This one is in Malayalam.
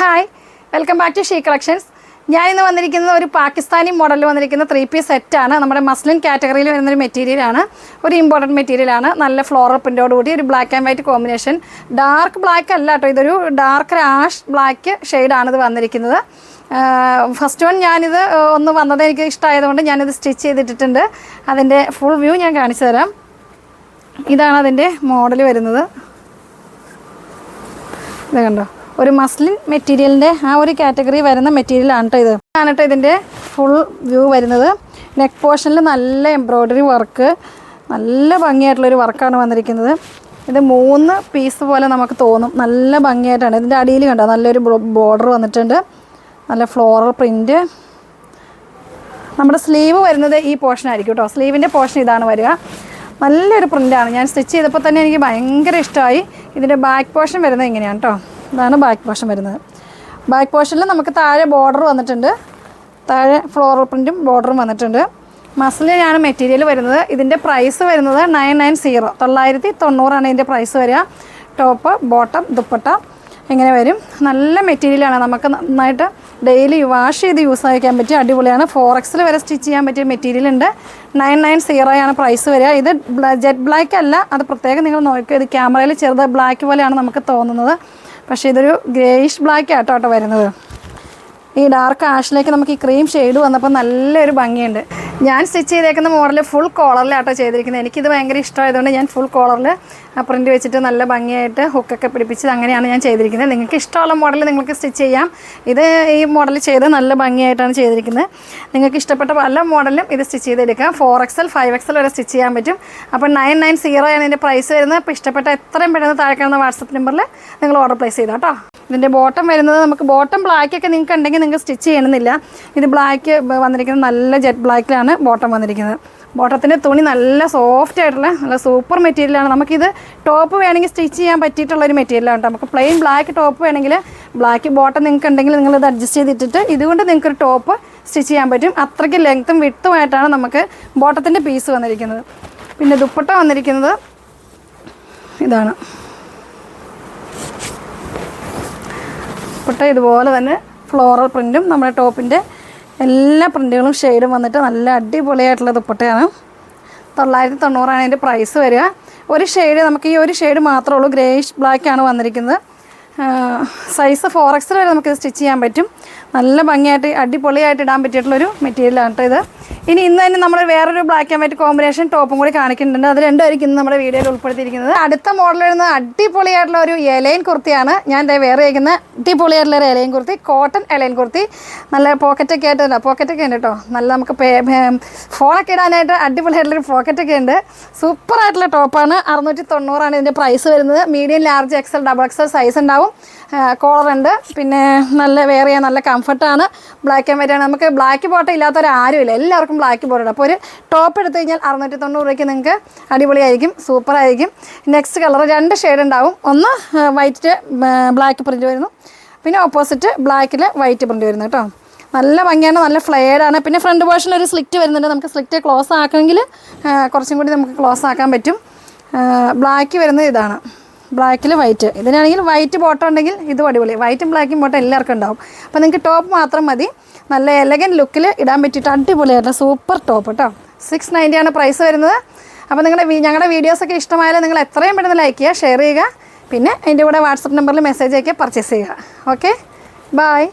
Hi, welcome back to She Collections. ഞാനിന്ന് വന്നിരിക്കുന്നത് ഒരു പാകിസ്ഥാനി മോഡലിൽ വന്നിരിക്കുന്ന 3-piece സെറ്റാണ്. നമ്മുടെ മസ്ലിൻ കാറ്റഗറിയിൽ വരുന്നൊരു മെറ്റീരിയലാണ്, ഒരു ഇമ്പോർട്ടൻറ്റ് മെറ്റീരിയലാണ്. നല്ല ഫ്ലോറൽ പ്രിൻ്റോടുകൂടി ഒരു black and white combination. Dark black അല്ല കേട്ടോ, ഇതൊരു ഡാർക്ക് ആഷ് ബ്ലാക്ക് ഷെയ്ഡാണ് ഇത് വന്നിരിക്കുന്നത്. ഫസ്റ്റ് വൺ ഞാനിത് ഒന്ന് വന്നത് എനിക്ക് ഇഷ്ടമായതുകൊണ്ട് ഞാനിത് സ്റ്റിച്ച് ചെയ്തിട്ടിട്ടുണ്ട്. അതിൻ്റെ ഫുൾ വ്യൂ ഞാൻ കാണിച്ചു തരാം. ഇതാണ് അതിൻ്റെ മോഡൽ വരുന്നത്. ഇത് കണ്ടോ, ഒരു മസ്ലിൻ മെറ്റീരിയലിൻ്റെ ആ ഒരു കാറ്റഗറി വരുന്ന മെറ്റീരിയലാണ് കേട്ടോ ഇത്. ഇതാണ് കേട്ടോ ഇതിൻ്റെ ഫുൾ വ്യൂ വരുന്നത്. നെക്ക് പോർഷനിൽ നല്ല എംബ്രോയ്ഡറി വർക്ക്, നല്ല ഭംഗിയായിട്ടുള്ളൊരു വർക്കാണ് വന്നിരിക്കുന്നത്. ഇത് 3 പീസ് പോലെ നമുക്ക് തോന്നും, നല്ല ഭംഗിയായിട്ടാണ്. ഇതിൻ്റെ അടിയിൽ കണ്ടോ നല്ലൊരു ബോർഡർ വന്നിട്ടുണ്ട്, നല്ല ഫ്ലോറൽ പ്രിൻറ്റ്. നമ്മുടെ സ്ലീവ് വരുന്നത് ഈ പോർഷൻ ആയിരിക്കും കേട്ടോ. സ്ലീവിൻ്റെ പോർഷൻ ഇതാണ് വരിക. നല്ലൊരു പ്രിൻ്റാണ്. ഞാൻ സ്റ്റിച്ച് ചെയ്തപ്പോൾ തന്നെ എനിക്ക് ഭയങ്കര ഇഷ്ടമായി. ഇതിൻ്റെ ബാക്ക് പോർഷൻ വരുന്നത് ഇങ്ങനെയാണ് കേട്ടോ. ഇതാണ് ബാക്ക് പോർഷൻ വരുന്നത്. ബാക്ക് പോർഷനിൽ നമുക്ക് താഴെ ബോർഡർ വന്നിട്ടുണ്ട്, താഴെ ഫ്ലോറൽ പ്രിൻറ്റും ബോർഡറും വന്നിട്ടുണ്ട്. മസ്ലിനാണ് മെറ്റീരിയൽ വരുന്നത്. ഇതിൻ്റെ പ്രൈസ് വരുന്നത് 990, 990 ഇതിൻ്റെ പ്രൈസ് വരിക. ടോപ്പ്, ബോട്ടം, ദുപ്പട്ട ഇങ്ങനെ വരും. നല്ല മെറ്റീരിയലാണ്, നമുക്ക് നന്നായിട്ട് ഡെയിലി വാഷ് ചെയ്ത് യൂസ് ആക്കാൻ പറ്റിയ അടിപൊളിയാണ്. 4X വരെ സ്റ്റിച്ച് ചെയ്യാൻ പറ്റിയ മെറ്റീരിയൽ ഉണ്ട്. 990 പ്രൈസ് വരിക. ഇത് ജെറ്റ് ബ്ലാക്ക് അല്ല, അത് പ്രത്യേകം നിങ്ങൾ നോക്കുക. ഇത് ക്യാമറയിൽ ചെറുത് ബ്ലാക്ക് പോലെയാണ് നമുക്ക് തോന്നുന്നത്, പക്ഷേ ഇതൊരു ഗ്രേയിഷ് ബ്ലാക്ക് ആട്ടോ വരുന്നത്. ഈ ഡാർക്ക് ആഷിലേക്ക് നമുക്ക് ഈ ക്രീം ഷെയ്ഡ് വന്നപ്പോൾ നല്ലൊരു ഭംഗിയുണ്ട്. ഞാൻ സ്റ്റിച്ച് ചെയ്തേക്കുന്ന മോഡൽ ഫുൾ കോളറിലാട്ടോ ചെയ്തിരിക്കുന്നത്. എനിക്കിത് ഭയങ്കര ഇഷ്ടമായതുകൊണ്ട് ഞാൻ ഫുൾ കോളറിൽ പ്രിൻ്റ് വെച്ചിട്ട് നല്ല ഭംഗിയായിട്ട് ഹുക്കൊക്കെ പിടിപ്പിച്ചത് അങ്ങനെയാണ് ഞാൻ ചെയ്തിരിക്കുന്നത്. നിങ്ങൾക്ക് ഇഷ്ടമുള്ള മോഡൽ നിങ്ങൾക്ക് സ്റ്റിച്ച് ചെയ്യാം. ഇത് ഈ മോഡൽ ചെയ്ത് നല്ല ഭംഗിയായിട്ടാണ് ചെയ്തിരിക്കുന്നത്. നിങ്ങൾക്ക് ഇഷ്ടപ്പെട്ട പല മോഡലും ഇത് സ്റ്റിച്ച് ചെയ്തെടുക്കാം. 4XL 5XL വരെ സ്റ്റിച്ച് ചെയ്യാൻ പറ്റും. അപ്പോൾ 990 ആണ് ഇതിൻ്റെ പ്രൈസ് വരുന്നത്. അപ്പോൾ ഇഷ്ടപ്പെട്ട എത്രയും പെട്ടെന്ന് താഴെ കാണുന്ന വാട്സപ്പ് നമ്പറിൽ നിങ്ങൾ ഓർഡർ പ്ലേസ് ചെയ്താൽ കേട്ടോ. ഇതിൻ്റെ ബോട്ടം വരുന്നത് നമുക്ക് ബോട്ടം ബ്ലാക്കൊക്കെ നിങ്ങൾക്ക് ഉണ്ടെങ്കിൽ നിങ്ങൾക്ക് സ്റ്റിച്ച് ചെയ്യണമെന്നില്ല. ഇത് ബ്ലാക്ക് വന്നിരിക്കുന്നത് നല്ല ജെറ്റ് ബ്ലാക്കിലാണ് ബോട്ടം വന്നിരിക്കുന്നത്. ബോട്ടത്തിൻ്റെ തുണി നല്ല സോഫ്റ്റ് ആയിട്ടുള്ള നല്ല സൂപ്പർ മെറ്റീരിയലാണ്. നമുക്കിത് ടോപ്പ് വേണമെങ്കിൽ സ്റ്റിച്ച് ചെയ്യാൻ പറ്റിയിട്ടുള്ളൊരു മെറ്റീരിയലാണ്. നമുക്ക് പ്ലെയിൻ ബ്ലാക്ക് ടോപ്പ് വേണമെങ്കിൽ ബ്ലാക്ക് ബോട്ടം നിങ്ങൾക്ക് ഉണ്ടെങ്കിൽ നിങ്ങളിത് അഡ്ജസ്റ്റ് ചെയ്തിട്ടിട്ട് ഇതുകൊണ്ട് നിങ്ങൾക്കൊരു ടോപ്പ് സ്റ്റിച്ച് ചെയ്യാൻ പറ്റും. അത്രയ്ക്ക് ലെങ്ത്തും വിട്ടുമായിട്ടാണ് നമുക്ക് ബോട്ടത്തിൻ്റെ പീസ് വന്നിരിക്കുന്നത്. പിന്നെ ദുപ്പട്ട വന്നിരിക്കുന്നത് ഇതാണ്. ദുപ്പട്ട ഇതുപോലെ തന്നെ ഫ്ലോറൽ പ്രിൻറ്റും നമ്മുടെ ടോപ്പിൻ്റെ എല്ലാ പ്രിൻറ്റുകളും ഷെയ്ഡും വന്നിട്ട് നല്ല അടിപൊളിയായിട്ടുള്ള ദുപ്പട്ടയാണ്. 990 അതിൻ്റെ പ്രൈസ് വരിക. ഒരു ഷെയ്ഡ് നമുക്ക് ഈ ഒരു ഷെയ്ഡ് മാത്രമേ ഉള്ളൂ, ഗ്രേയിഷ് ബ്ലാക്കാണ് വന്നിരിക്കുന്നത്. സൈസ് 4XL വരെ നമുക്കിത് സ്റ്റിച്ച് ചെയ്യാൻ പറ്റും. നല്ല ഭംഗിയായിട്ട് അടിപൊളിയായിട്ട് ഇടാൻ പറ്റിയിട്ടുള്ളൊരു മെറ്റീരിയലാണ് കേട്ടോ ഇത്. ഇന്ന് തന്നെ നമ്മൾ വേറൊരു ബ്ലാക്ക് ആൻഡ് വൈറ്റ് കോമ്പിനേഷൻ ടോപ്പും കൂടി കാണിക്കുന്നുണ്ട്. അത് രണ്ടുമായിരിക്കും ഇന്ന് നമ്മുടെ വീഡിയോയിൽ ഉൾപ്പെടുത്തിയിരിക്കുന്നത്. അടുത്ത മോഡൽ വരുന്നത് അടിപൊളിയായിട്ടുള്ള ഒരു എലൈൻ കുർത്തിയാണ്. ഞാൻ വേറെ കഴിക്കുന്ന അടിപൊളിയായിട്ടുള്ള ഒരു A-line kurti, cotton A-line kurti. നല്ല പോക്കറ്റൊക്കെ ആയിട്ട് പോക്കറ്റൊക്കെ ഉണ്ട് കേട്ടോ. നല്ല നമുക്ക് ഫോണൊക്കെ ഇടാനായിട്ട് അടിപൊളിയായിട്ടുള്ളൊരു പോക്കറ്റൊക്കെ ഉണ്ട്. സൂപ്പറായിട്ടുള്ള ടോപ്പാണ്. 690 ഇതിൻ്റെ പ്രൈസ് വരുന്നത്. Medium, large, XL, XXL size ഉണ്ടാവും. കോളറുണ്ട്. പിന്നെ നല്ല വേറെ നല്ല കംഫർട്ടാണ്. ബ്ലാക്ക് ആൻഡ് വൈറ്റ് ആണ്. നമുക്ക് ബ്ലാക്ക് ബോട്ടം ഇല്ലാത്തവരാരുമില്ല, എല്ലാവർക്കും ബ്ലാക്ക് ബോർഡ്. അപ്പോൾ ഒരു ടോപ്പ് എടുത്തു കഴിഞ്ഞാൽ 690 നിങ്ങൾക്ക് അടിപൊളിയായിരിക്കും, സൂപ്പറായിരിക്കും. നെക്സ്റ്റ് കളർ 2 ഷെയ്ഡ് ഉണ്ടാവും. ഒന്ന് വൈറ്റ് ബ്ലാക്ക് പ്രിൻറ്റ് വരുന്നു, പിന്നെ ഓപ്പോസിറ്റ് ബ്ലാക്കിൽ വൈറ്റ് പ്രിൻറ്റ് വരുന്നു കേട്ടോ. നല്ല ഭംഗിയാണ്, നല്ല ഫ്ലെയർഡാണ്. പിന്നെ ഫ്രണ്ട് പോർഷനിൽ ഒരു സ്ലിറ്റ് വരുന്നുണ്ട്. നമുക്ക് സ്ലിറ്റ് ക്ലോസ് ആക്കണമെങ്കിൽ കുറച്ചും കൂടി നമുക്ക് ക്ലോസ് ആക്കാൻ പറ്റും. ബ്ലാക്ക് വരുന്നത് ഇതാണ്, ബ്ലാക്കിൽ വൈറ്റ്. ഇതിനാണെങ്കിൽ വൈറ്റ് ബോട്ടം ഉണ്ടെങ്കിൽ ഇതും അടിപൊളി. വൈറ്റും ബ്ലാക്കും ബോട്ടം എല്ലാവർക്കും ഉണ്ടാവും. അപ്പോൾ നിങ്ങൾക്ക് ടോപ്പ് മാത്രം മതി. നല്ല എലഗൻറ്റ് ലുക്കിൽ ഇടാൻ പറ്റിയിട്ട് അടിപൊളിയായിട്ടുള്ള സൂപ്പർ ടോപ്പ് കേട്ടോ. 690 പ്രൈസ് വരുന്നത്. അപ്പോൾ ഞങ്ങളുടെ വീഡിയോസൊക്കെ ഇഷ്ടമായാലും നിങ്ങൾ എത്രയും പെട്ടെന്ന് ലൈക്ക് ചെയ്യുക, ഷെയർ ചെയ്യുക. പിന്നെ അതിൻ്റെ കൂടെ വാട്സപ്പ് നമ്പറിൽ മെസ്സേജ് അയക്കുക, പർച്ചേസ് ചെയ്യുക. Okay, by.